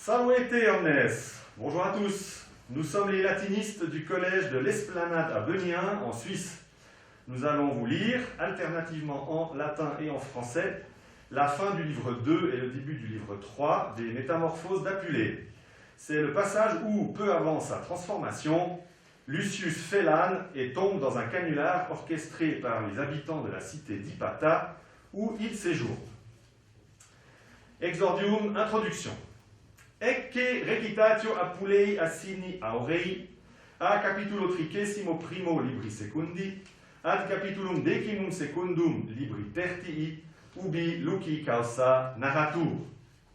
Salvete omnes. Bonjour à tous. Nous sommes les latinistes du collège de l'Esplanade à Benien, en Suisse. Nous allons vous lire, alternativement en latin et en français, la fin du livre 2 et le début du livre 3 des Métamorphoses d'Apulée. C'est le passage où, peu avant sa transformation, Lucius fait l'âne et tombe dans un canular orchestré par les habitants de la cité d'Hypata, où il séjourne. Exordium, introduction. Ecce recitatio Apulei assini aurei, a capitulo 31 libri secundi, ad capitulum 12 libri tertii, ubi Luci causa narratur.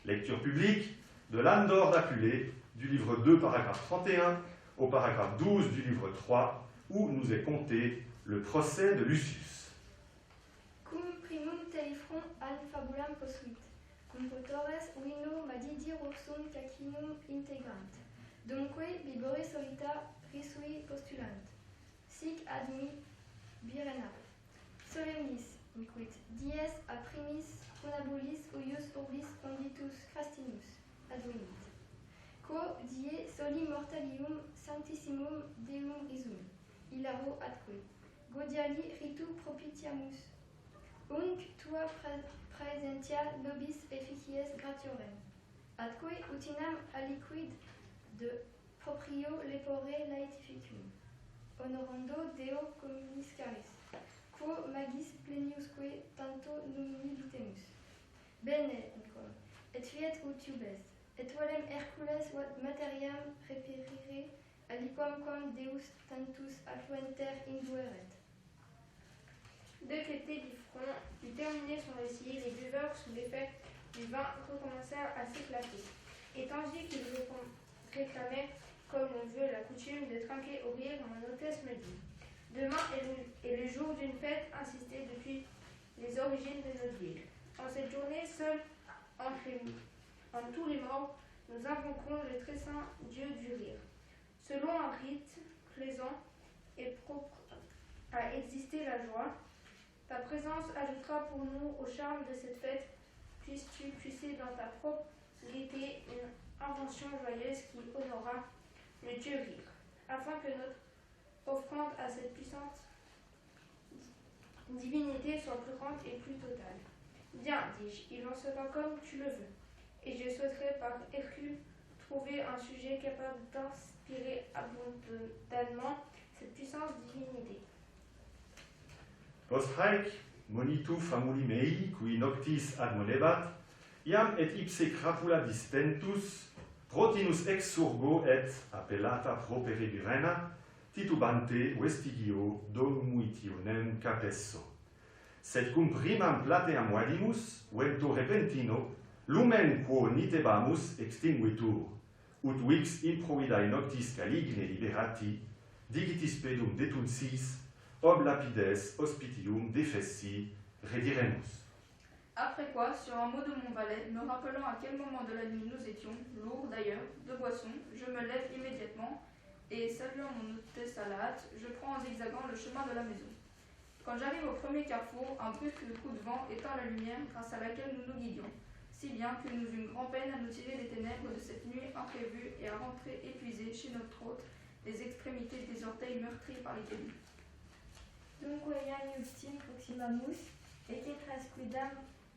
Lecture publique de l'âne d'or d'Apulée, du livre 2, paragraphe 31, au paragraphe 12 du livre 3, où nous est conté le procès de Lucius. Cum primum telifron an fabulam posuit, cum potores vino madidi roxum cacinum integrant, dumque bibore solita risui postulant, sic admi birena. Solemnis, inquit, dies a primis funabulis uius orbis conditus Castinus, advenit. Quo die soli mortalium sanctissimum Deum risum, ilaro atque, godiali ritu propitiamus, unc tua praesentia nobis efficies gratiorem, atque utinam aliquid de proprio lepore laetificum, honorando Deo communis caris, quo magis pleniusque tanto numini litemus. Bene, incom, et fiet ut iubes, et volem Hercules wat materiam reperire, aliquam quam Deus tantus affluenter indueret. Dès qu'était Liphron eut terminé son récit, les buveurs sous l'effet du vin recommencèrent à s'éclater. Et tandis qu'ils réclamaient, comme on veut la coutume, de trinquer au rire, mon hôtesse me dit: demain est le jour d'une fête insistée depuis les origines de notre ville. En cette journée, seul en tous les morts, nous invoquerons le très saint Dieu du rire. Selon un rite plaisant et propre à exister la joie, ta présence ajoutera pour nous au charme de cette fête. Puisses-tu puiser dans ta propre gaieté une invention joyeuse qui honorera le Dieu rire, afin que notre offrande à cette puissante divinité soit plus grande et plus totale. Bien, dis-je, il en sera comme tu le veux, et je souhaiterais par Hercule trouver un sujet capable d'inspirer abondamment cette puissante divinité. Post haec, monitu famuli mei, qui noctis admonebat, iam et ipse crapula distentus, protinus ex surgo et appellata propere virena, titubante vestigio domuitionem capesso. Sed cum primam plateam vadimus, vento repentino, lumen quo nitebamus extinguitur, ut vix improvidae noctis caligne liberati, digitis pedum detunsis, ob lapides hospitium defessi rediremus. Après quoi, sur un mot de mon valet, me rappelant à quel moment de la nuit nous étions, lourds d'ailleurs, de boissons, je me lève immédiatement et, saluant mon hôtesse à la hâte, je prends en zigzagant le chemin de la maison. Quand j'arrive au premier carrefour, un brusque coup de vent éteint la lumière grâce à laquelle nous nous guidions, si bien que nous eûmes grand-peine à nous tirer des ténèbres de cette nuit imprévue et à rentrer épuisés chez notre hôte, les extrémités des orteils meurtris par les cailloux. Dunque iam iustim proximamus, ecce trasquidam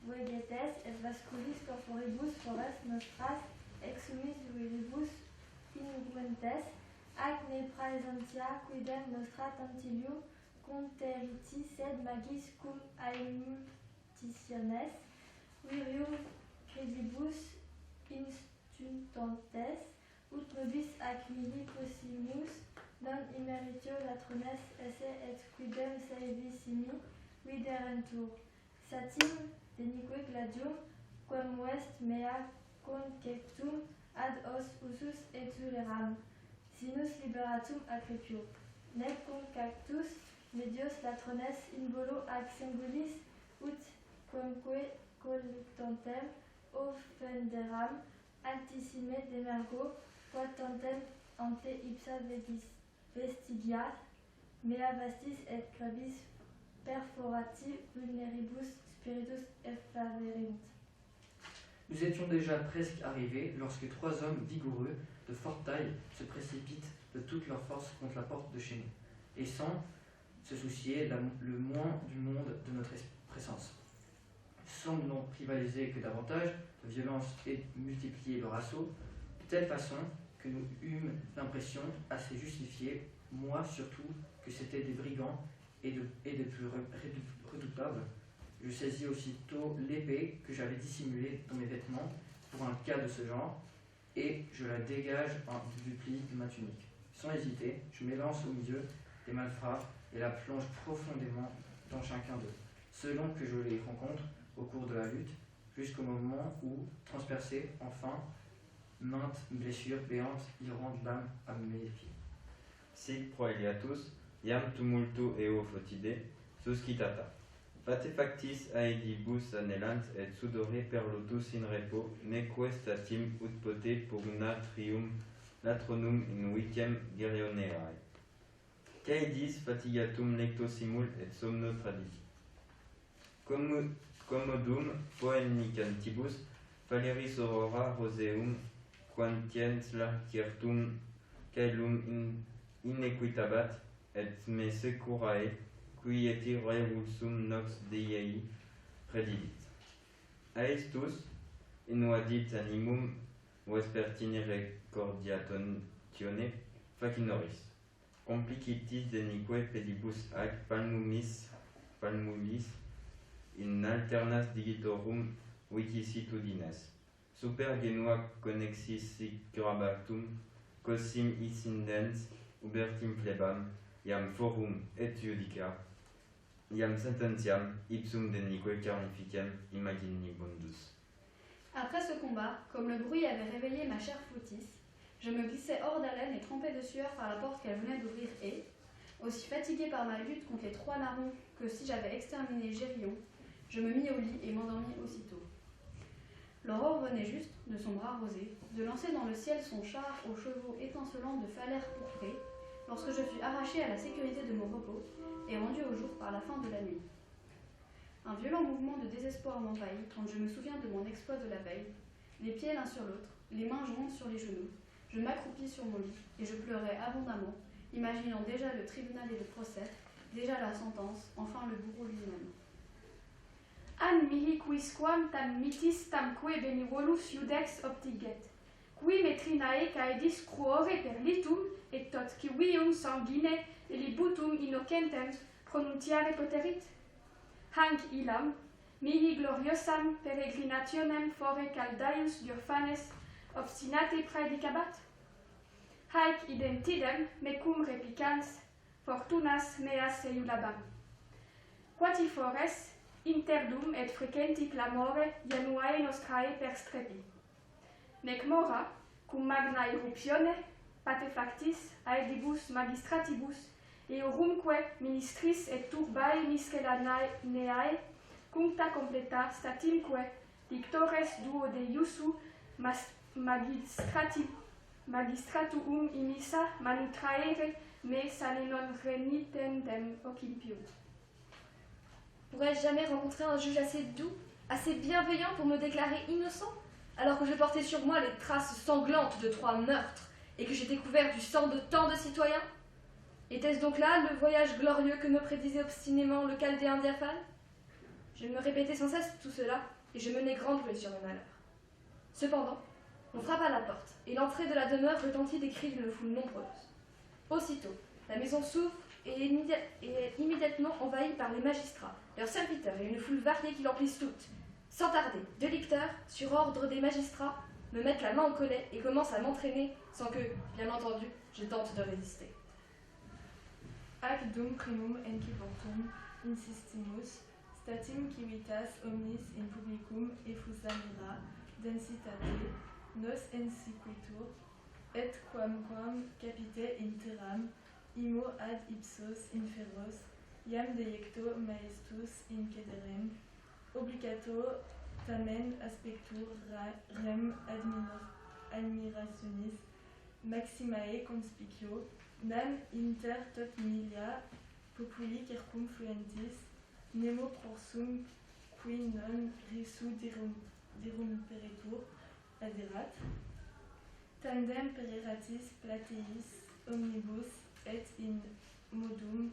vegetes et vasculis corporibus forest nostras exsumis viribus inguentes, ac ne praesentia quidem nostra tantilio conteriti sed magis cum aemultitiones, virium credibus instuntantes, ut nobis ac mihi possimus non immeritio latrones esse et quidem saevissimi viderentur. Satim denique gladium, quam est mea conceptum ad os usus exuleram, sinus liberatum accrepiur. Nec cum cactus medios latrones in volo ac singulis, ut quamque collectantem offenderam, altissime demergo, quatantem ante ipsa vestigiat, mea vastis et crabis perforati vulneribus spiritus effaverint. Nous étions déjà presque arrivés lorsque 3 hommes vigoureux, de forte taille, se précipitent de toute leur force contre la porte de chez nous, et sans se soucier le moins du monde de notre présence. Semblent donc rivaliser que davantage de violence et multiplier leur assaut, de telle façon que nous eûmes l'impression, assez justifiée, moi surtout, que c'étaient des brigands et des plus redoutables. Je saisis aussitôt l'épée que j'avais dissimulée dans mes vêtements pour un cas de ce genre, et je la dégage du pli de ma tunique. Sans hésiter, je m'élance au milieu des malfrats et la plonge profondément dans chacun d'eux, selon que je les rencontre au cours de la lutte, jusqu'au moment où, transpercé enfin, maintes blessures béantes iront d'âme à mes pieds. Sic proeliatus, iam tumultu eo fotide, suscitata. Fate factis aedibus anelant et sudore perlotus in repo, neque statim ut pote pugnatrium latronum in vitiam gerioneae. Caedis fatigatum lecto simul et somno traditi. Commodum poenicantibus Valeris aurora roseum quantiens certum caelum inequitabat et me securae quieti revulsum nox Dei predidit. Aestus innuadit animum vespertine recordiatione facinoris. Complicitis denique pedibus ac palmulis in alternas digitorum vicisitudines. Super genua connexis grabatum, cossim iscindens, ubertim plebam, iam forum et judica, iam sententiam, ipsum denique carnificem imaginibundus. Après ce combat, comme le bruit avait réveillé ma chère Floutis, je me glissai hors d'haleine et trempé de sueur par la porte qu'elle venait d'ouvrir et, aussi fatigué par ma lutte contre les 3 larrons que si j'avais exterminé Gérion, je me mis au lit et m'endormis aussitôt. L'aurore venait juste, de son bras rosé, de lancer dans le ciel son char aux chevaux étincelants de phalères pourprés, lorsque je fus arraché à la sécurité de mon repos et rendu au jour par la fin de la nuit. Un violent mouvement de désespoir m'envahit quand je me souviens de mon exploit de la veille, les pieds l'un sur l'autre, les mains jointes sur les genoux. Je m'accroupis sur mon lit et je pleurais abondamment, imaginant déjà le tribunal et le procès, déjà la sentence, enfin le bourreau lui-même. An mihi quisquam tam mitis tamque benivolus iudex obtiget, qui metrinae caedis cruore perlitum, et tot civium sanguine elibutum innocentem pronuntiare poterit? Hanc illam, mihi gloriosam peregrinationem fore Caldaius Diophanes obstinate praedicabat? Haec identidem mecum replicans fortunas meas eiulabam. Quatifores interdum et frequenti clamore januae nostrae per strepi. Nec mora, cum magna irruptione, pate factis aedibus magistratibus, eorumque ministris et turbae miscellaneae, cuncta completa statimque dictores duo de iussu magistratuum imissa manutraere me sane non renitendem occipium. Pourrais-je jamais rencontrer un juge assez doux, assez bienveillant pour me déclarer innocent, alors que je portais sur moi les traces sanglantes de 3 meurtres et que j'étais couvert du sang de tant de citoyens? Était-ce donc là le voyage glorieux que me prédisait obstinément le Chaldéen diaphane? Je me répétais sans cesse tout cela et je menais grande bruit sur mes malheurs. Cependant, on frappa à la porte et l'entrée de la demeure retentit des cris d'une foule nombreuse. Aussitôt, la maison s'ouvre et est immédiatement envahie par les magistrats, leurs serviteurs et une foule variée qui l'emplissent toutes. Sans tarder, 2 licteurs, sur ordre des magistrats, me mettent la main au collet et commencent à m'entraîner sans que, bien entendu, je tente de résister. Ac dum primum enciportum insistimus, statim civitas omnis in publicum effusamira densitate, nos ensequitur, et quamquam capite interam, imo ad ipsos inferos, iam deiecto maestus in cederem, obligato tamen aspectur rem admirationis maximae conspicio, nam inter tot milia populi circum fluentis, nemo prorsum qui non risu dirumperetur aderat, tandem pereratis plateis omnibus et in modum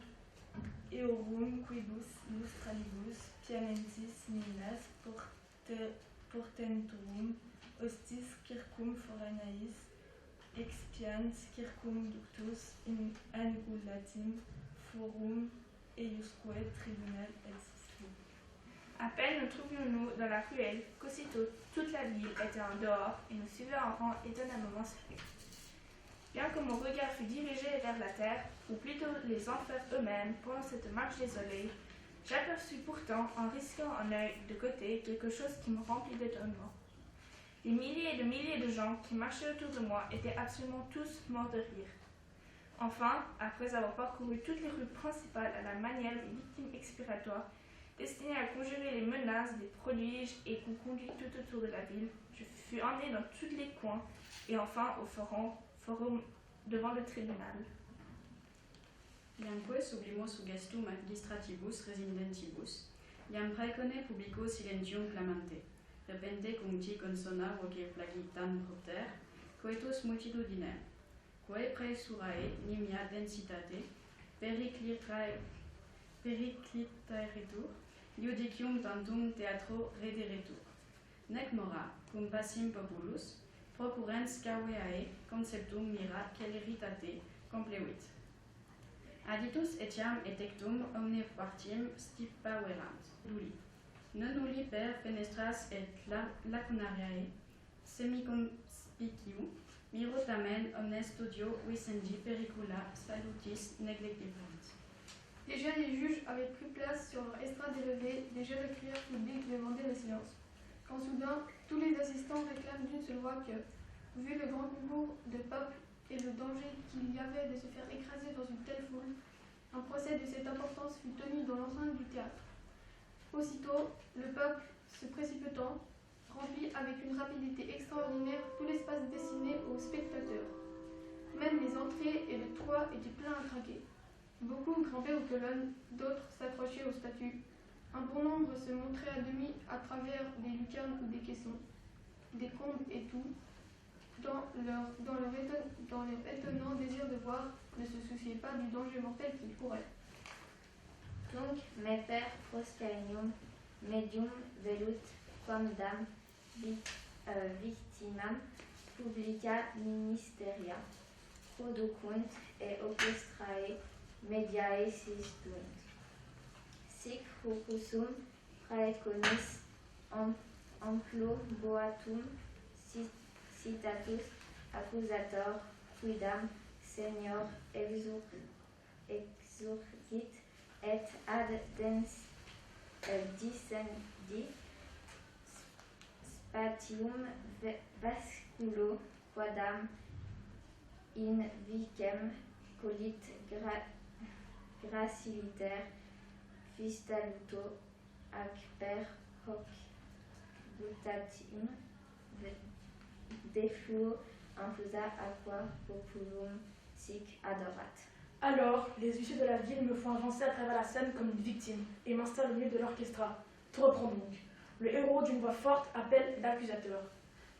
eorum quibus lustralibus piamentis minas portenturum hostis circum foranais expiant circum ductus in angulatim forum eiusque tribunal existit. À peine nous trouvions-nous dans la ruelle qu'aussitôt toute la ville était en dehors et nous suivait en rang étonnamment serré. Bien que mon regard fût dirigé vers la terre, ou plutôt les enfers eux-mêmes pendant cette marche désolée, j'aperçus pourtant, en risquant un œil de côté, quelque chose qui me remplit d'étonnement. Les milliers de gens qui marchaient autour de moi étaient absolument tous morts de rire. Enfin, après avoir parcouru toutes les rues principales à la manière des victimes expiratoires, destinées à conjurer les menaces des prodiges et qu'on conduit tout autour de la ville, je fus emmené dans tous les coins et enfin au forum devant le tribunal. Iamque sublimus gestum administratibus residentibus, iam praecone publico silentium clamante, repente cuncti consona voce flagitan propter, coetus multitudinem, quae praesurae nimia densitate, periclitaretur, iudicium tantum theatro rederetur. Nec mora, cum passim populus, procurrens caveae conceptum mira celeritate complevit. Aditus etiam et ectum omne partim stipaverant, duli. Non nulli per fenestras et lacunariae, semiconspiciu, miro tamen omnes studio vicendi pericula salutis neglectibant. Les jeunes et les juges avaient pris place sur leur estrade élevée, des jeux de prière publique demandaient le silence. Quand soudain, tous les assistants réclament d'une seule voix que, vu le grand concours de peuple et le danger qu'il y avait de se faire écraser dans une telle foule, un procès de cette importance fut tenu dans l'enceinte du théâtre. Aussitôt, le peuple, se précipitant, remplit avec une rapidité extraordinaire tout l'espace destiné aux spectateurs. Même les entrées et le toit étaient pleins à craquer. Beaucoup grimpaient aux colonnes, d'autres s'accrochaient aux statues. Un bon nombre se montraient à demi à travers des lucarnes ou des caissons, des combles et tout, dans leur étonnant désir de voir, ne se souciaient pas du danger mortel qu'ils couraient. Tunc meper proscenium medium velut quamdam victimam publica ministeria producunt et orchestrae mediae sistunt. Sic rupusum praeconis amplo boatum citatus accusator quidam senior exurgit et ad dicendi spatium vasculo quadam in vicem colit graciliter fistaluto ac per hoc butatim defluo infusa aqua populum sic adorat. Alors, les huissiers de la ville me font avancer à travers la scène comme une victime et m'installent au milieu de l'orchestra. Tout reprend donc. Le héros d'une voix forte appelle l'accusateur.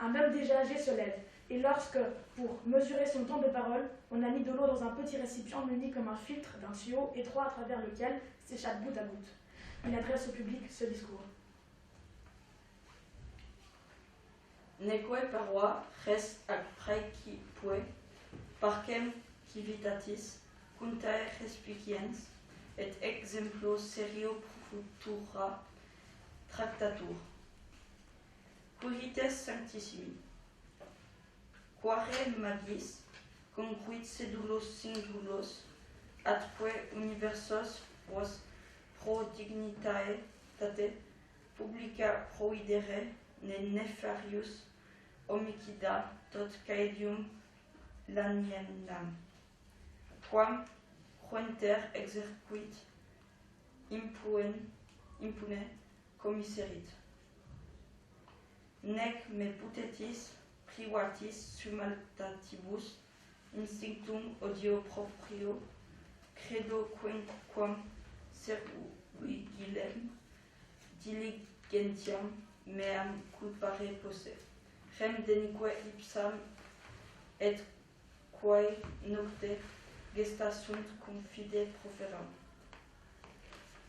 Un homme déjà âgé se lève, et lorsque, pour mesurer son temps de parole, on a mis de l'eau dans un petit récipient muni comme un filtre d'un tuyau étroit à travers lequel s'échappe goutte à goutte. Il adresse au public ce discours. Neque paroi res ac praecipue, parcem civitatis, cuntae respiciens, et exemplo serio futura tractatur. Quirites sanctissimi. Quare magis, conquit sedulos singulos, atque universos vos pro dignitae tate publica proidere ne nefarius homicida tot caedium lanienam. Quam quenter exerquit impune commiserit. Nec me putetis privatis sumaltatibus instinctum odio proprio credo quam servigilem diligentiam meam culpare posse. Rem denique ipsam et quae nocte gestasunt cum fide proferam.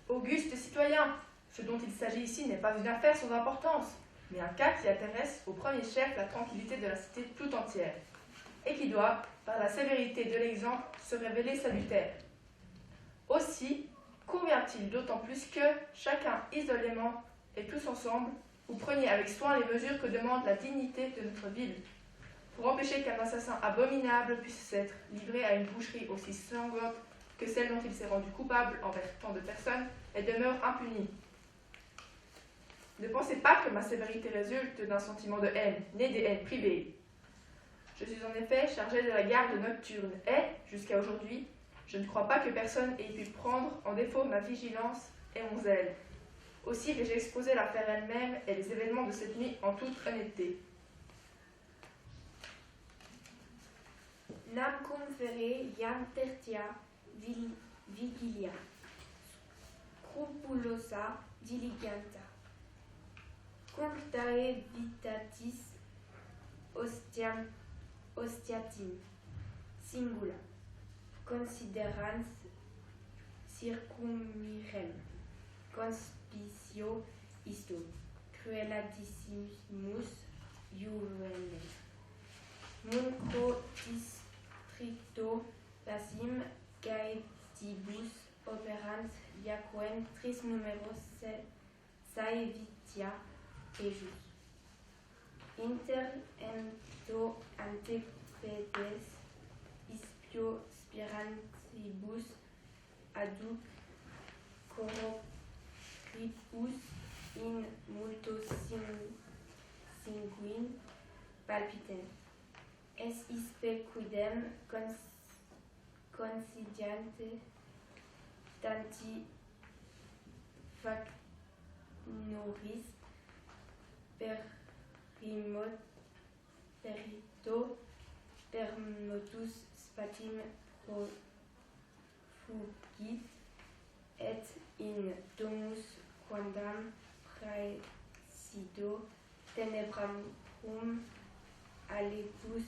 Auguste citoyen, ce dont il s'agit ici n'est pas une affaire sans importance, mais un cas qui intéresse au premier chef la tranquillité de la cité tout entière, et qui doit, par la sévérité de l'exemple, se révéler salutaire. Aussi, convient-il d'autant plus que, chacun isolément et tous ensemble, vous preniez avec soin les mesures que demande la dignité de notre ville, pour empêcher qu'un assassin abominable puisse s'être livré à une boucherie aussi sanglante que celle dont il s'est rendu coupable envers tant de personnes et demeure impuni. Ne pensez pas que ma sévérité résulte d'un sentiment de haine, né des haines privées. Je suis en effet chargé de la garde nocturne et, jusqu'à aujourd'hui, je ne crois pas que personne ait pu prendre en défaut ma vigilance et mon zèle. Aussi vais-je exposer l'affaire elle-même et les événements de cette nuit en toute honnêteté. Nam confere iam tertia vigilia, scrupulosa diligenta, cunctare vitatis ostiatim, singula, considerans circummirem, conspicio isto, crueladissimus juvenem, munco districto lasim gaetibus operant iaquem tris numeros saevitia ejus. Inter ento antepedes ispio spirantibus aduc corripus in multo sanguin palpitem. Es ispe quidem considiante tanti facnoris perito permotus spatim profugit et in domus quandam praesido tenebram alibus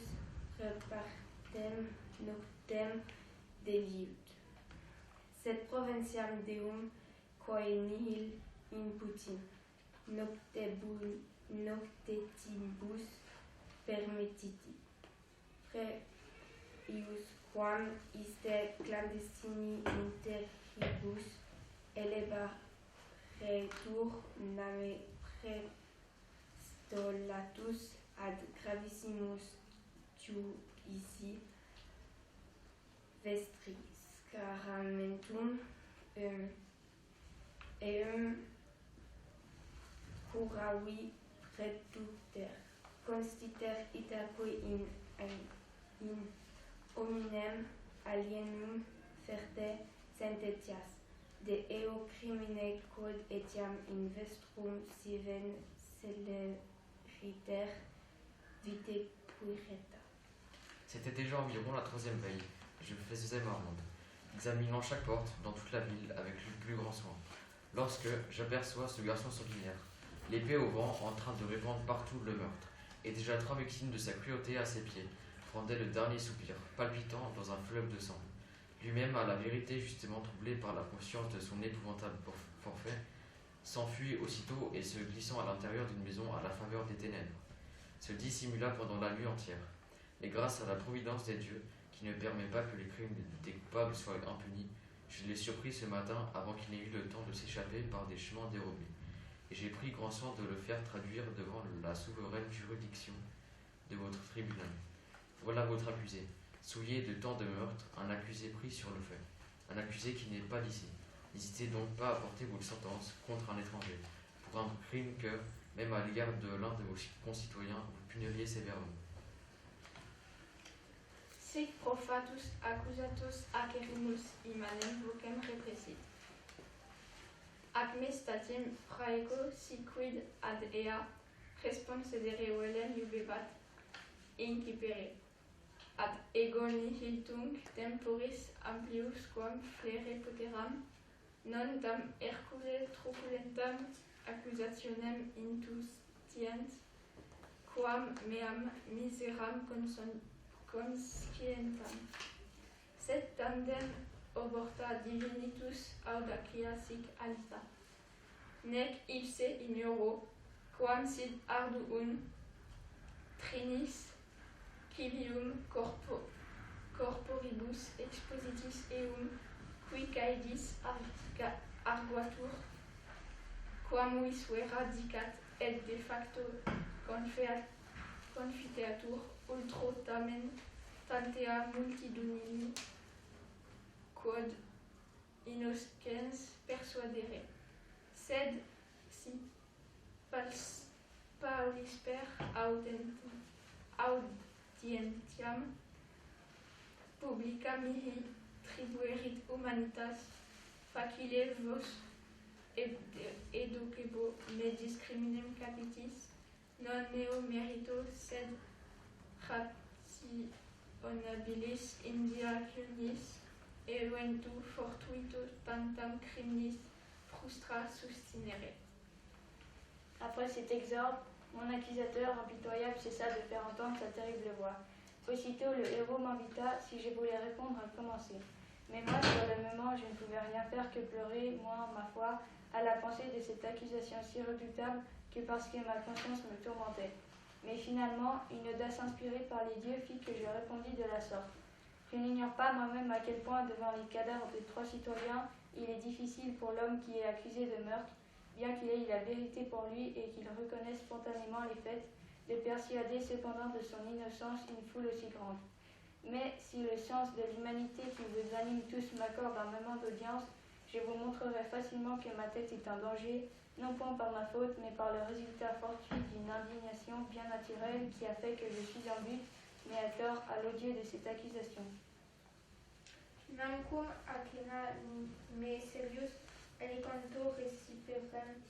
repartem noctem deliut. Sed provinciam deum quae nihil imputim noctetibus permittiti. Preius quam iste clandestini interibus elebaretur name prestolatus ad gravissimus judici vestri scaramentum eum curavi reducter constiter itaque in hominem alienum ferte sententias de eo crimine quod etiam in vestrum siven celeriter vite puerta. C'était déjà environ la 3e veille. Je faisais ma ronde, examinant chaque porte dans toute la ville avec le plus grand soin, lorsque j'aperçois ce garçon sanguinaire, l'épée au vent, en train de répandre partout le meurtre, et déjà 3 victimes de sa cruauté à ses pieds, frondaient le dernier soupir, palpitant dans un fleuve de sang. Lui-même, à la vérité justement troublé par la conscience de son épouvantable forfait, s'enfuit aussitôt et se glissant à l'intérieur d'une maison à la faveur des ténèbres, se dissimula pendant la nuit entière. Et grâce à la providence des dieux, qui ne permet pas que les crimes des coupables soient impunis, je l'ai surpris ce matin avant qu'il n'ait eu le temps de s'échapper par des chemins dérobés. Et j'ai pris grand soin de le faire traduire devant la souveraine juridiction de votre tribunal. Voilà votre accusé, souillé de tant de meurtres, un accusé pris sur le fait, un accusé qui n'est pas d'ici. N'hésitez donc pas à porter votre sentence contre un étranger, pour un crime que, même à l'égard de l'un de vos concitoyens, vous puniriez sévèrement. Sic profatus accusatus acerimus immanem vocem repressit. Ac me statim praeco si quid ad ea responsedere velem iubebat incipere. Ad ego nihil tunc temporis amplius quam flere poteram, non dam Hercule truculentam accusationem intustient, quam meam miseram conscientam. Sed tandem oborta divinitus audacia sic alta. Nec ipse in euro, quam sit arduum trinis civium corporibus expositis eum, qui caedis arguatur, quam visue radicat et de facto confiteatur ultro tamen tantea multitudini quod innocens persuadere. Sed si paulisper audientiam publica mihi tribuerit humanitas, facile vos educebo me discriminem capitis, non meo merito, sed rationabilis indiacionis, eventu fortuito tantam criminis frustra sustinere. Après cet exorde, mon accusateur impitoyable cessa de faire entendre sa terrible voix. Aussitôt le héros m'invita, si je voulais répondre, à commencer. Mais moi, sur le moment, je ne pouvais rien faire que pleurer, moi, ma foi, à la pensée de cette accusation si redoutable que parce que ma conscience me tourmentait. Mais finalement, une audace inspirée par les dieux fit que je répondis de la sorte. Je n'ignore pas moi-même à quel point, devant les cadavres de 3 citoyens, il est difficile pour l'homme qui est accusé de meurtre, bien qu'il ait la vérité pour lui et qu'il reconnaisse spontanément les faits, de persuader cependant de son innocence une foule aussi grande. Mais si le sens de l'humanité qui vous anime tous m'accorde un moment d'audience, je vous montrerai facilement que ma tête est un danger, non point par ma faute, mais par le résultat fortuit d'une indignation bien naturelle qui a fait que je suis en but, mais à tort, à l'odieux de cette accusation. Namquam acina me serius aliquanto reciperem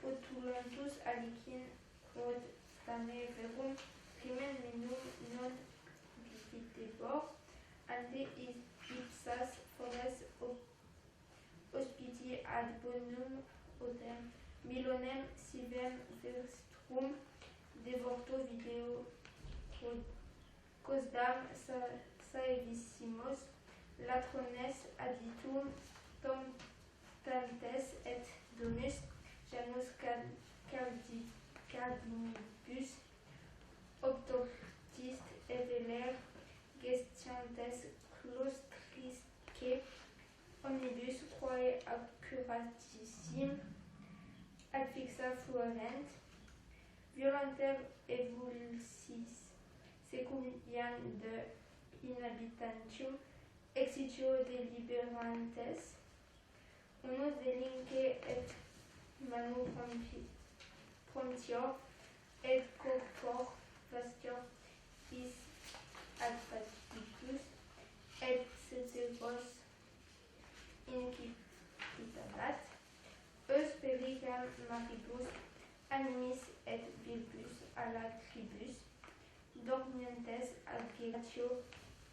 potulantus alicin quod stame verum crimen minum non diffitebor ante ipsas fores hospiti ad bonum odem milonem sivem verstrum devorto video quosdam saevissimos latrones aditum tantes et domus janus cardinibus obtortis et veler gestiantes claustrisque omnibus quae accuratissim ad fixa fluerent violenter evulsis seculian de inhabitantium exitio deliberantes unus delinque et manu promptior et corpor fastior is ad fastidius et ceteros incitabat eus pericam maribus animis et vilbus a lacribus dormientes adgelatio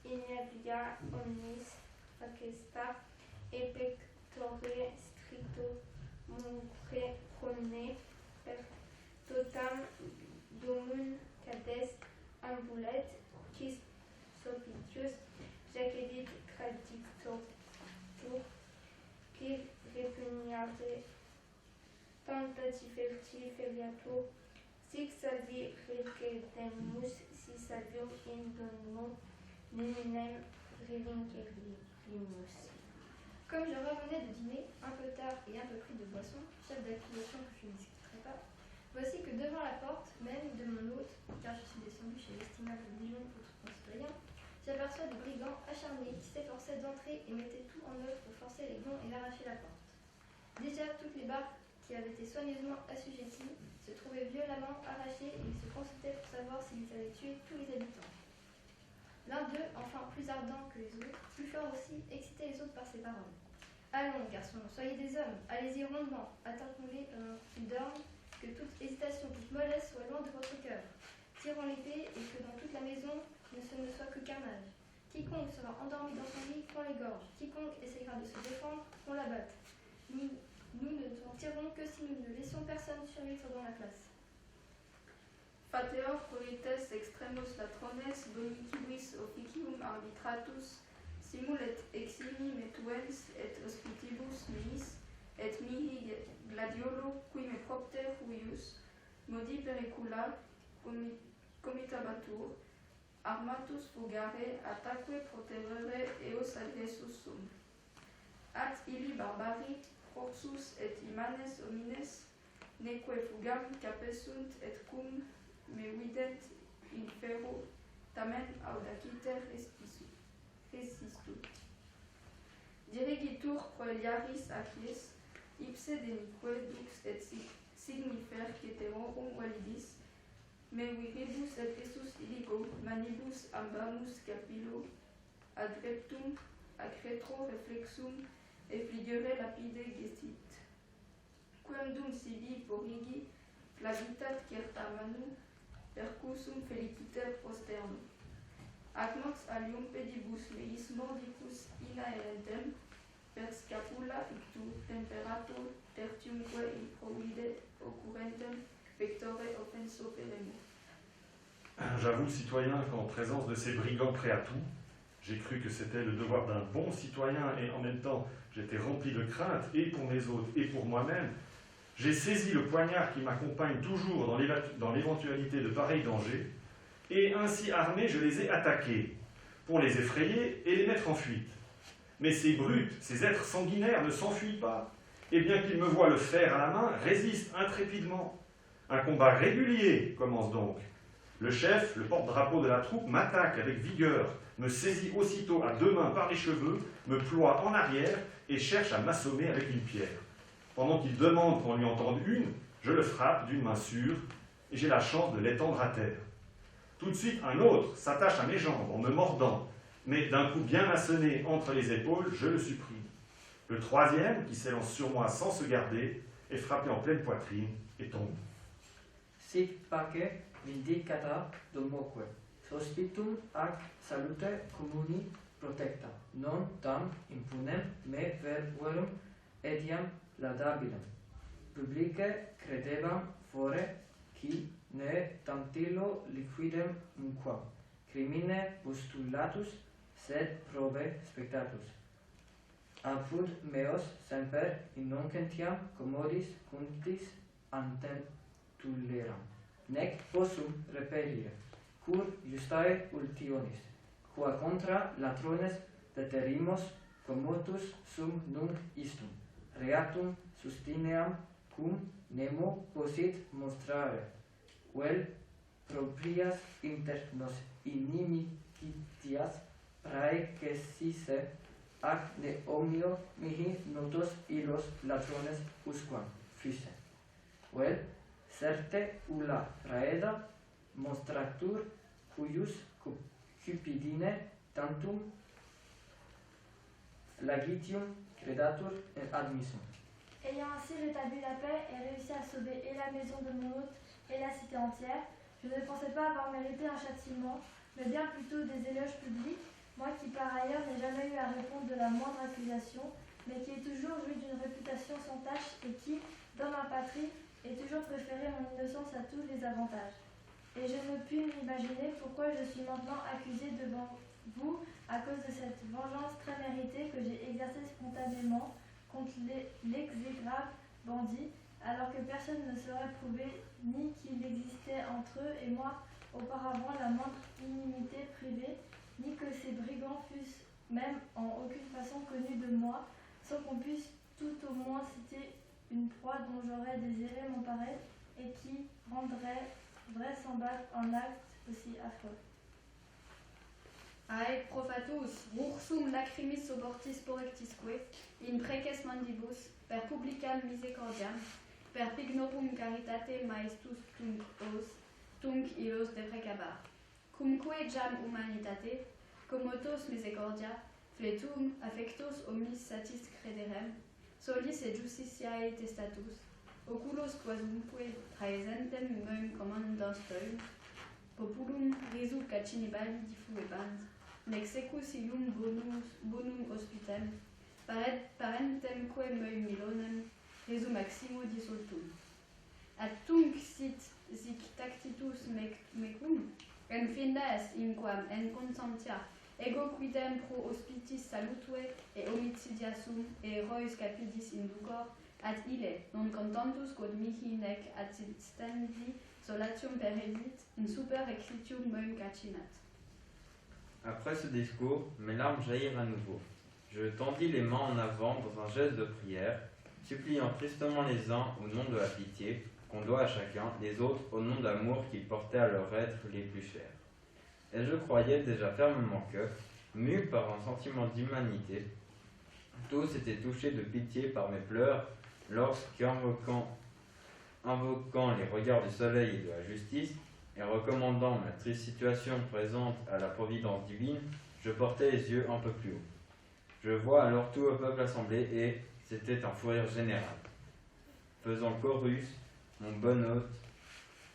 inervia omnis facesta et pectore stricto muncre promne per totam domum cades ambulet quis sopitius jacedit tradictor qui repugniate tentativerti feriatur sic salvi requetemus si salvium in donum neminem relinquerimus. Comme je revenais de dîner, un peu tard et un peu pris de boisson, chef d'accusation que je ne discuterai pas, voici que devant la porte même de mon hôte, car je suis descendu chez l'estimable Dijon, votre concitoyen, j'aperçois des brigands acharnés qui s'efforçaient d'entrer et mettaient tout en œuvre pour forcer les gonds et arracher la porte. Déjà, toutes les barres qui avaient été soigneusement assujetties se trouvaient violemment arrachées et ils se consultaient pour savoir s'ils avaient tué tous les habitants. L'un d'eux, enfin plus ardent que les autres, plus fort aussi, excitait les autres par ses paroles. Allons, garçons, soyez des hommes, allez-y rondement, attendez qu'ils dorment, que toute hésitation, toute mollesse soit loin de votre cœur. Tirons l'épée et que dans toute la maison, ne soit que carnage. Quiconque sera endormi dans son lit, qu'on l'égorge. Quiconque essaiera de se défendre, qu'on l'abatte. Nous ne nous en tirerons que si nous ne laissions personne survivre dans la classe. Fateor qualites extremus latrones donicibus officium arbitratus simul et eximi metuens et hospitibus meis et mihi gladiolo qui me propter huius modi pericula comitabatur armatus fugare attaque proterere eos agressus sum at illi barbari forsus et immanes homines neque fugam capessunt et cum me vident infero tamen audaciter resistunt. Dirigitur proeliaris acies, ipse denique dux et signifer ceterorum validis, me viribus et Christus illico manibus ambamus capillo adreptum accretro reflexum effligere lapide gestit. Quem dum sibi porigi flagitat certa manu percussum feliciter posternum. Ac mox alium pedibus meis mordicus inaerentem per scapula ictu temperatur tertiumque in provide occurrentem pectore offenso peremur. J'avoue, citoyen, qu'en présence de ces brigands prêts à tout, j'ai cru que c'était le devoir d'un bon citoyen et en même temps j'étais rempli de crainte et pour mes hôtes et pour moi-même. J'ai saisi le poignard qui m'accompagne toujours dans l'éventualité de pareils dangers, et ainsi armé, je les ai attaqués, pour les effrayer et les mettre en fuite. Mais ces brutes, ces êtres sanguinaires ne s'enfuient pas, et bien qu'ils me voient le fer à la main, résistent intrépidement. Un combat régulier commence donc. Le chef, le porte-drapeau de la troupe, m'attaque avec vigueur, me saisit aussitôt à deux mains par les cheveux, me ploie en arrière et cherche à m'assommer avec une pierre. Pendant qu'il demande qu'on lui en tende une, je le frappe d'une main sûre et j'ai la chance de l'étendre à terre. Tout de suite, un autre s'attache à mes jambes en me mordant, mais d'un coup bien assoné entre les épaules, je le supprime. Le troisième, qui s'élance sur moi sans se garder, est frappé en pleine poitrine et tombe. Sic pace vindicata domoque, sospitum ac salute communi protecta, non tam impunem me verum etiam laudabilem. Publice credebam fore, qui ne tantillo liquidem unquam, crimine postulatus, sed probe spectatus. Apud meos semper in noncentiam commodis cuntis antentuleram, nec possum repellire, cur justae ultionis, qua contra latrones deterimos commotus sum nunc istum, reatum sustineam cum nemo possit mostrare, vel proprias inter nos inimicitias praecessisse, ac ne omnio mihi notos illos latrones usquam fisse. Vel certe ulla praeda mostratur cuius cupidine tantum flagitium credatur et admissum. Ayant ainsi rétabli la paix et réussi à sauver et la maison de mon hôte et la cité entière, je ne pensais pas avoir mérité un châtiment, mais bien plutôt des éloges publics, moi qui par ailleurs n'ai jamais eu à répondre de la moindre accusation, mais qui ai toujours joui d'une réputation sans tache et qui, dans ma patrie, ai toujours préféré mon innocence à tous les avantages. Et je ne puis m'imaginer pourquoi je suis maintenant accusé devant vous à cause de cette vengeance très méritée que j'ai exercée spontanément contre l'exécrable bandit, alors que personne ne saurait prouver ni qu'il existait entre eux et moi auparavant la moindre inimité privée, ni que ces brigands fussent même en aucune façon connus de moi, sans qu'on puisse tout au moins citer une proie dont j'aurais désiré m'emparer et qui rendrait vraisemblable un acte aussi affreux. Ae profatus, rursum lacrimis sobortis porrectisque, in preces mandibus, per publicam misericordiam, per pignorum caritate maestus tunc illos deprecabar. Cumque jam humanitate, commotos misericordia, fletum affectos omnis satis crederem, solis et justitiae testatus, oculos quasumque praesentem meum commandans feum, populum risu cacinibali diffuebant, nec secus illum bonum hospitem, parentemque meum milonem, Jesu maximo dissoltum. Ad tunc sit sic tactitus mecum, en fines inquam en consentia, ego quidem pro hospitis salutue e homicidia sum e herois capidis inducor, ad ille, non contentus quod mihi nec assistendi solatium peredit, in super exitium meum cacinat. Après ce discours, mes larmes jaillirent à nouveau. Je tendis les mains en avant dans un geste de prière, suppliant tristement les uns au nom de la pitié qu'on doit à chacun, les autres au nom d'amour qu'ils portaient à leur être les plus chers. Et je croyais déjà fermement que, mus par un sentiment d'humanité, tous étaient touchés de pitié par mes pleurs lorsqu'invoquant les regards du soleil et de la justice, et recommandant ma triste situation présente à la providence divine, je portais les yeux un peu plus haut. Je vois alors tout le peuple assemblé et c'était un fou rire général. Faisant chorus, mon bon hôte,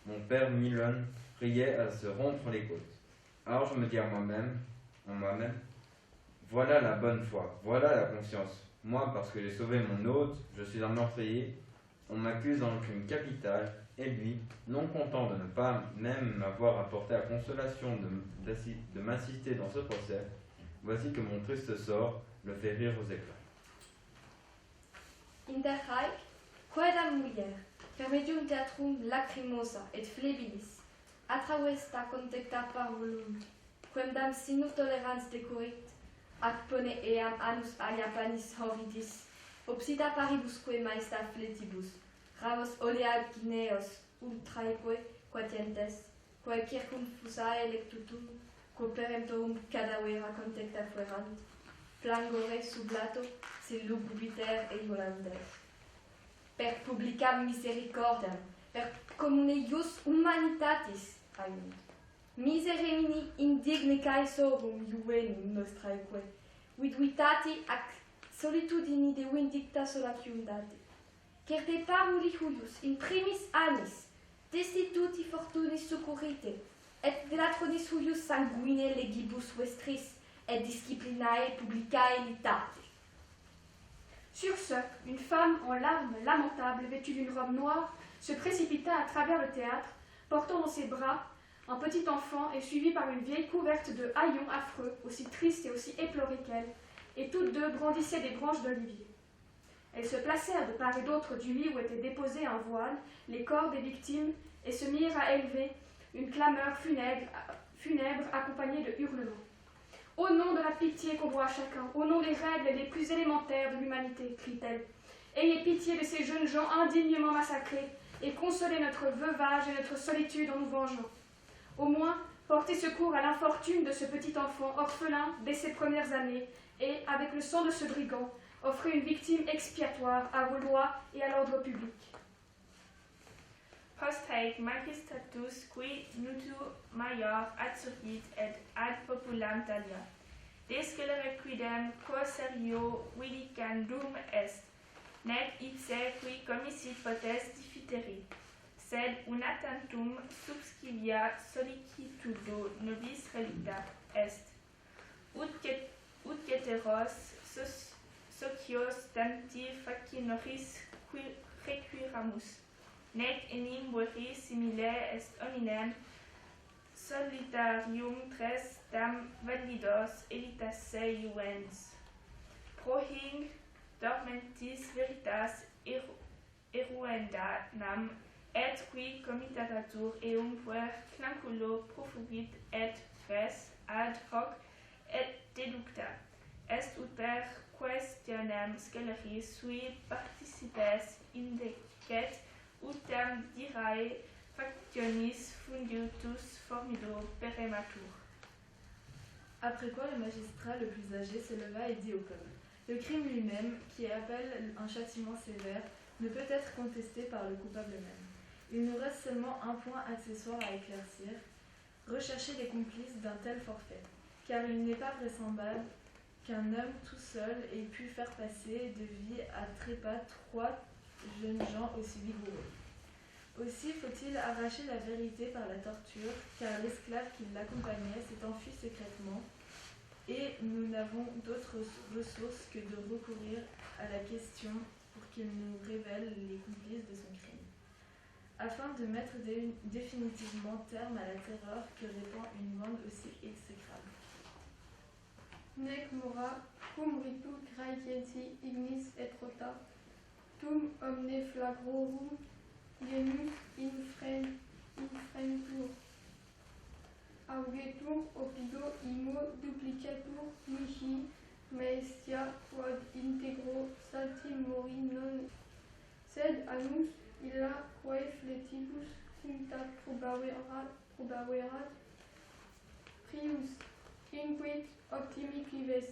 mon père Milon, priait à se rompre les côtes. Alors je me dis en moi-même, voilà la bonne foi, voilà la conscience. Moi, parce que j'ai sauvé mon hôte, je suis un meurtrier, on m'accuse d'un crime capital, et lui, non content de ne pas même m'avoir apporté la consolation de m'assister dans ce procès, voici que mon triste sort le fait rire aux éclats. Inter haec, quaedam mulier, per medium teatrum lacrimosa et flebilis, atravesta contecta parvulum, quemdam sinus tolerans decurit, ac pone eam anus alia panis horridis, obsida paribusque maesta fletibus, ravos oleagineos ultraeque quatientes, quae circum fusae lectutum, quo peremptorum cadavera contecta fuerant, flangore sublato, se lugubiter e iulantes. Per publicam misericordiam, per commune ius humanitatis, aiunt. Miseremini indigne caesorum juvenum nostraeque, viduitati ac solitudini de vindicta solacium date. Certe paruli huius in primis annis, destituti fortunis succurrite, et de latronis huius sanguine legibus vestris, et disciplinae publicae litate. Sur ce, une femme en larmes lamentables, vêtue d'une robe noire, se précipita à travers le théâtre, portant dans ses bras un petit enfant et suivie par une vieille couverte de haillons affreux, aussi triste et aussi éplorée qu'elle, et toutes deux brandissaient des branches d'olivier. Elles se placèrent de part et d'autre du lit où était déposé un voile, les corps des victimes, et se mirent à élever une clameur funèbre accompagnée de hurlements. Au nom de la pitié qu'on doit à chacun, au nom des règles les plus élémentaires de l'humanité, crie-t-elle, ayez pitié de ces jeunes gens indignement massacrés et consolez notre veuvage et notre solitude en nous vengeant. Au moins, portez secours à l'infortune de ce petit enfant orphelin dès ses premières années et, avec le sang de ce brigand, offrez une victime expiatoire à vos lois et à l'ordre public. Post haec magistratus qui nutu maior adsurgit et ad populam talia. Descelere quidem quo serio vidicandum est, nec ipse qui commissit potest diffiteri, sed una tantum subscrivia solicitudo nobis relicta est. Ut ceteros socios tanti facinoris requiramus, nec enim veri simile est hominem solitarium tres dam validos elitasse iuens. Prohing dormentis veritas eruendanam, et qui comitatatur eum puer clanculo profugit et res ad hoc et deducta. Est ut per questionem sceleris sui participes indecet, utam dirae factionis funditus formido perematur. Après quoi, le magistrat le plus âgé se leva et dit au peuple: le crime lui-même, qui appelle un châtiment sévère, ne peut être contesté par le coupable même. Il nous reste seulement un point accessoire à éclaircir: rechercher les complices d'un tel forfait, car il n'est pas vraisemblable qu'un homme tout seul ait pu faire passer de vie à trépas 3 jeunes gens aussi vigoureux. Aussi faut-il arracher la vérité par la torture, car l'esclave qui l'accompagnait s'est enfui secrètement, et nous n'avons d'autre ressource que de recourir à la question pour qu'il nous révèle les complices de son crime, afin de mettre définitivement terme à la terreur que répand une bande aussi exécrable. Nec mora, cum ritu graecienti ignis et rota, tum omne flagrorum genus infrentur. Augetur opido imo duplicatur mihi maestia quod integro salti mori non, sed annus illa quae fletibus cunctat probaverat, prius inquit optimi clives,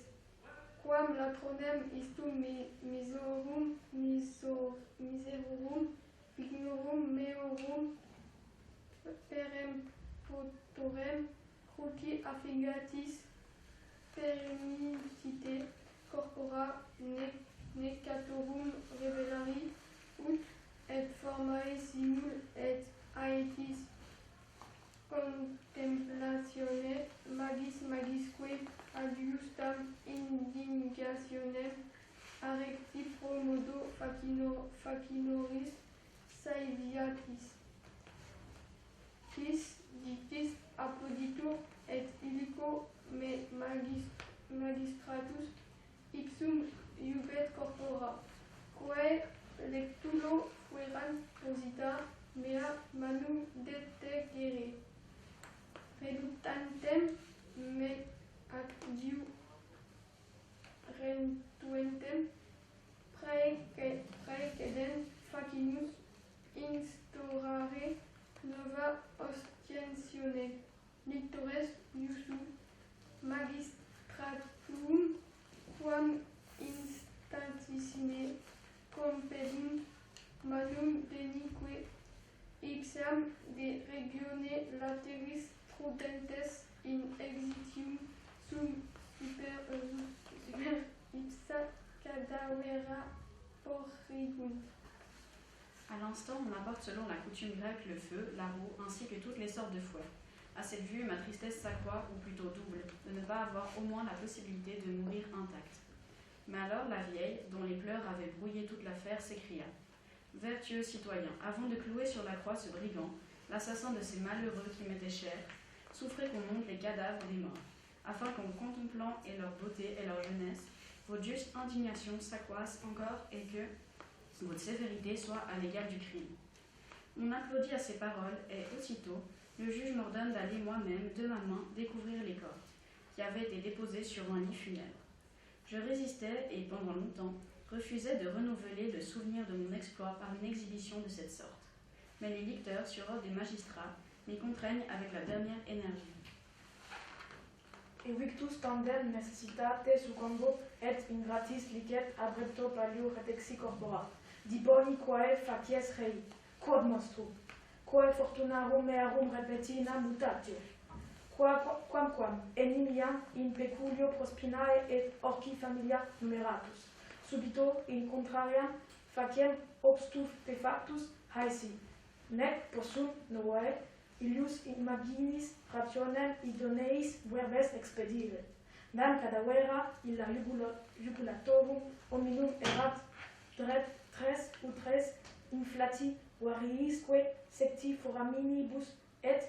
quam latronem istum miserorum ignorum meorum peremptorem cruci affigatis permitite corpora necatorum revelari, ut et formae simul et aetis contemplatione magisque adjustam indignationem arecti pro modo facinoris saeviatis. Quis dictis apoditur et illico me magistratus ipsum iubet corpora, quae lectulo fuerant posita mea manum detegere. Reductantem me adiu rentuentem praecedent facinus instaurare nova ostensione, lictores iussu magistratum quam instantissime compedium manum denique ipsam de regione lateris prudentes in exitium super ipsa cadavera porrigunt. À l'instant, on apporte selon la coutume grecque le feu, la roue, ainsi que toutes les sortes de fouets. À cette vue, ma tristesse s'accroît, ou plutôt double, de ne pas avoir au moins la possibilité de mourir intacte. Mais alors la vieille, dont les pleurs avaient brouillé toute l'affaire, s'écria : « Vertueux citoyen, avant de clouer sur la croix ce brigand, l'assassin de ces malheureux qui m'étaient chers, souffrez qu'on monte les cadavres des morts, afin qu'en contemplant et leur beauté et leur jeunesse, votre juste indignation s'accroisse encore et que votre sévérité soit à l'égal du crime. » On applaudit à ces paroles et aussitôt, le juge m'ordonne d'aller moi-même, de ma main, découvrir les corps, qui avaient été déposés sur un lit funèbre. Je résistais et, pendant longtemps, refusais de renouveler le souvenir de mon exploit par une exhibition de cette sorte. Mais les licteurs, sur ordre des magistrats, m'y contraignent avec la dernière énergie. Evictus tandem necessitate succombo et ingratis licet abrepto palio retexi corpora, di boni quae facies rei, quod nostrum, quae fortunarum mearum repetina mutatio, quamquam enimiam in peculio prospinae et orci familia numeratus, subito in contrariam faciem obstupefactus haesi, nec possum novae illius imaginis rationem idoneis verbes expedire. Nam cadavera illa jugulatorum hominum erat tres utres inflati variisque secti foraminibus et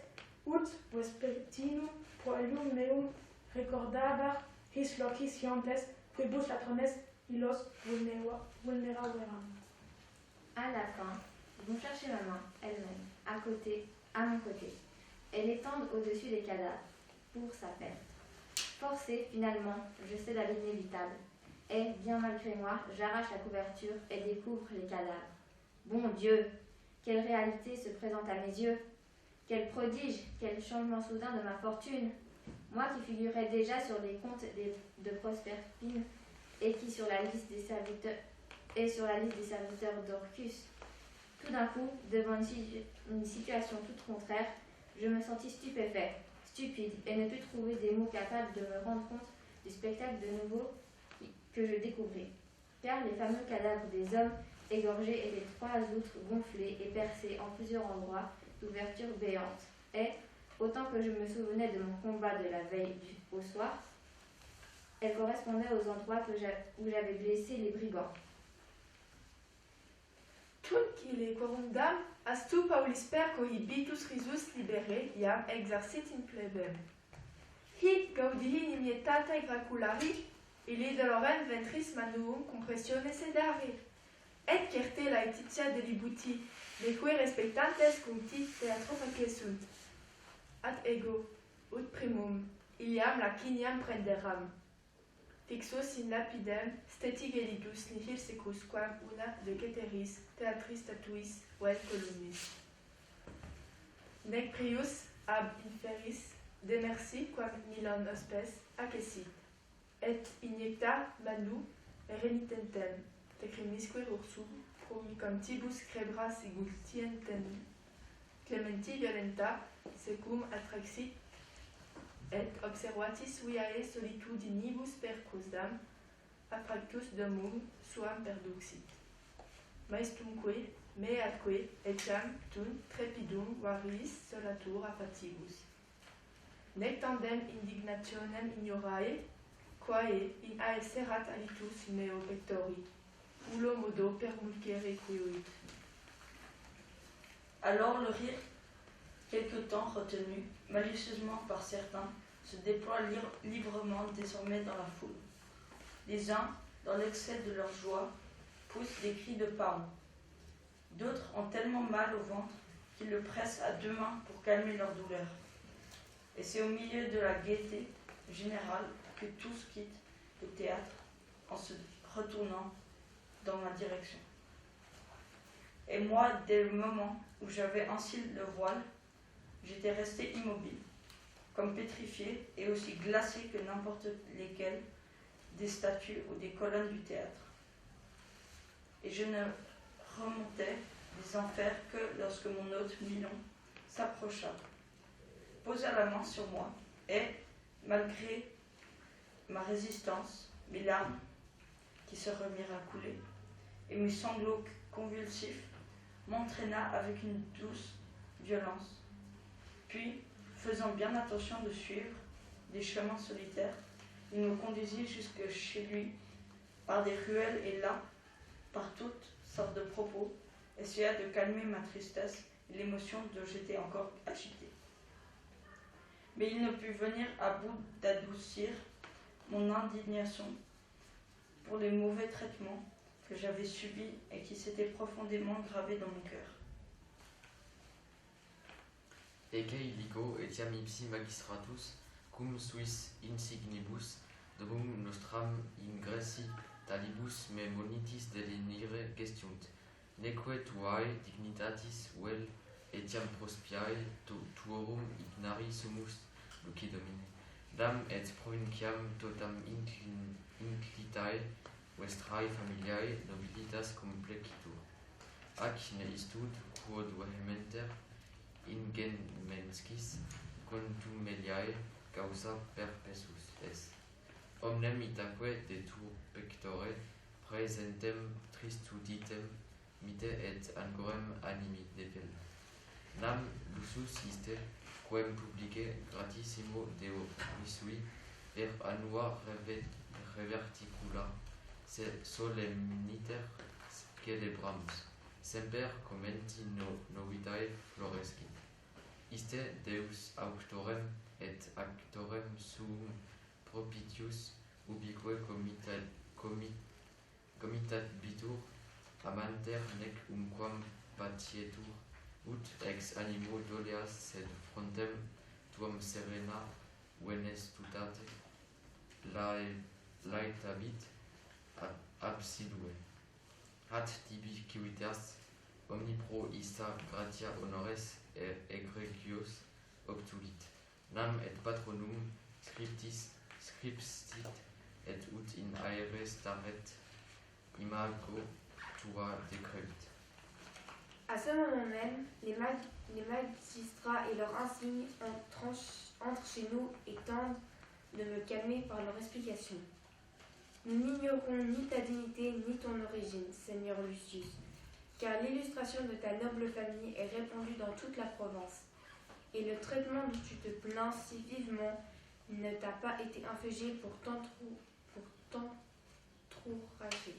ut vespertinum proelium meum recordabar his locis iantes quibus latrones illos vulneraveram. À la fin, ils vont chercher ma main, elle-même, à mon côté, et l'étendre au-dessus des cadavres, pour sa perte. Forcé, finalement, je cède à l'inévitable, et, bien malgré moi, j'arrache la couverture et découvre les cadavres. Bon Dieu, quelle réalité se présente à mes yeux! Quel prodige, quel changement soudain de ma fortune! Moi qui figurais déjà sur les comptes de Proserpine et qui sur la liste des serviteurs d'Orcus. Tout d'un coup, devant une situation toute contraire, je me sentis stupéfait, stupide, et ne pus trouver des mots capables de me rendre compte du spectacle de nouveau que je découvris. Car les fameux cadavres des hommes égorgés étaient 3 outres gonflées et percées en plusieurs endroits d'ouvertures béantes. Et, autant que je me souvenais de mon combat de la veille au soir, elles correspondaient aux endroits où j'avais blessé les brigands. Tuncile quorundam astu paulis per cohibitus risus libere iam exercit in plebem. Hic gaudihi nimietate graculari, ili dolorem ventris manuum compressione sedare. Et certe laetitia delibuti, neque respectantes cuncti teatro facie ad ego, ut primum, iliam laciniam prenderam. Fixus in lapidem, stetigeligus nihil secus quam una de ceteris, teatris statuis, vel columnis. Nec prius ab inferis, de merci quam milon hospes accessit, et iniecta manu renitentem, tecrimisque ursum, promicantibus crebra sigultientem, clementi violenta, secum attraxit, et observatis viae solitudinibus per quosdam, affractus domum suam perduxit. Maestumque, me atque, etiam tun trepidum variis solatur a fatibus. Nec tandem indignationem ignorae, quae in aeserat alitus meo pectori, ulo modo permulcere quiuit. Alors le rire, quelque temps retenu, malicieusement par certains, se déploie librement désormais dans la foule. Les uns, dans l'excès de leur joie, poussent des cris de pardon. D'autres ont tellement mal au ventre qu'ils le pressent à deux mains pour calmer leur douleur. Et c'est au milieu de la gaieté générale que tous quittent le théâtre en se retournant dans ma direction. Et moi, dès le moment où j'avais ainsi le voile, j'étais resté immobile, comme pétrifié et aussi glacé que n'importe lesquels des statues ou des colonnes du théâtre. Et je ne remontais des enfers que lorsque mon hôte Milon s'approcha, posa la main sur moi et, malgré ma résistance, mes larmes qui se remirent à couler et mes sanglots convulsifs m'entraîna avec une douce violence. Puis, faisant bien attention de suivre des chemins solitaires, il me conduisit jusque chez lui par des ruelles et là, par toutes sortes de propos, essaya de calmer ma tristesse et l'émotion dont j'étais encore agité. Mais il ne put venir à bout d'adoucir mon indignation pour les mauvais traitements que j'avais subis et qui s'étaient profondément gravés dans mon cœur. Ecce illico etiam ipsi magistratus cum suis insignibus domum nostram ingressi talibus me monitis delinire gestiunt, neque tuae dignitatis vel etiam prospiae tuorum ignari sumus luci domine. Dam et provinciam totam inclitae vestrae familiae nobilitas complecitur. Ac ne istud quod vehementer ingemenskis contumeliae causa perpessus est. Omnem itaque detur pectore praesentem tristuditem mite et angorem animi depel. Nam lusus iste quem publice gratissimo Deo visui per annua reverticula solemniter celebramus, semper commenti novitae florescit. Iste Deus auctorem et actorem suum propitius ubique comitabitur amanter nec umquam patietur, ut ex animo doleas sed frontem tuam serena venestutate laetabit absidue. At tibi civitas omnipro ista gratia honores egregios obtulit. Nam et patronum scriptit et ut in aere staret imago tua decrevit. À ce moment même, les magistrats et leurs insignes entrent chez nous et tentent de me calmer par leur explication. Nous n'ignorons ni ta dignité ni ton origine, Seigneur Lucius, car l'illustration de ta noble famille est répandue dans toute la Provence, et le traitement dont tu te plains si vivement ne t'a pas été infligé pour t'encourager.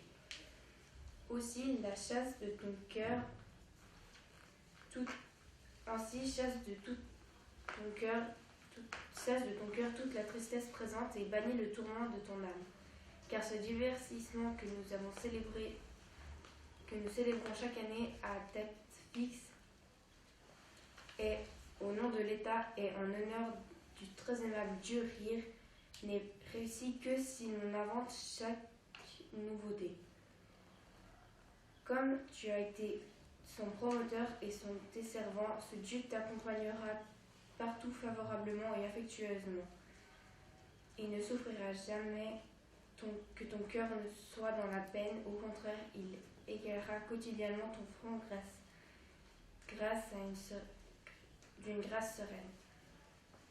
Aussi la chasse de ton cœur, chasse de ton cœur toute la tristesse présente et bannis le tourment de ton âme. Car ce divertissement que nous célébrons chaque année à date fixe, est au nom de l'État et en honneur du très aimable Dieu Rire, n'est réussi que si l'on invente chaque nouveauté. Comme tu as été son promoteur et son desservant, ce Dieu t'accompagnera partout favorablement et affectueusement. Il ne souffrira jamais que ton cœur ne soit dans la peine, au contraire, il égalera quotidiennement ton front d'une grâce sereine.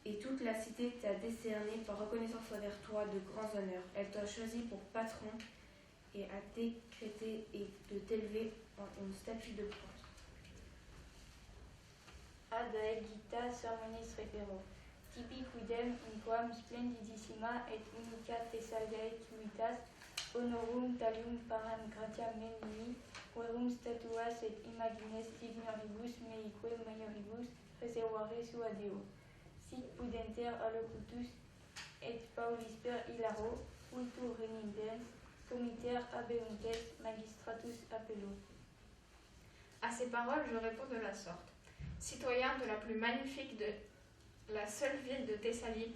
Et toute la cité t'a décerné par reconnaissance envers toi de grands honneurs. Elle t'a choisi pour patron et a décrété et de t'élever en une statue de bronze. Ad aegita sermonis refero. Tibi quidem in quam splendidissima et unica Thessaliae civitas honorum talium param gratiam menini, verum statuas et imagines dignoribus meique maioribus reservare sua Deo. Sic pudenter allocutus et Paulisper hilaro, ultur renindens, comiter abeuntes magistratus appello. À ces paroles, je réponds de la sorte. Citoyens de la plus magnifique de la seule ville de Thessalie,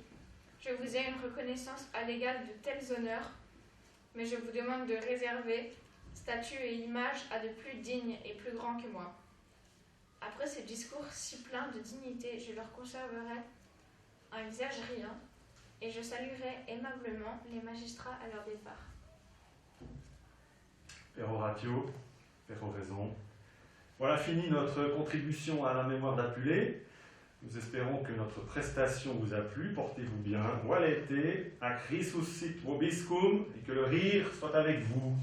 je vous ai une reconnaissance à l'égal de tels honneurs, mais je vous demande de réserver statues et images à de plus dignes et plus grands que moi. Après ce discours si plein de dignité, je leur conserverai un visage riant, et je saluerai aimablement les magistrats à leur départ. Péroratio, péroraison. Voilà fini notre contribution à la mémoire d'Apulée. Nous espérons que notre prestation vous a plu. Portez-vous bien. Valete, ac risus sit vobiscum, et que le rire soit avec vous.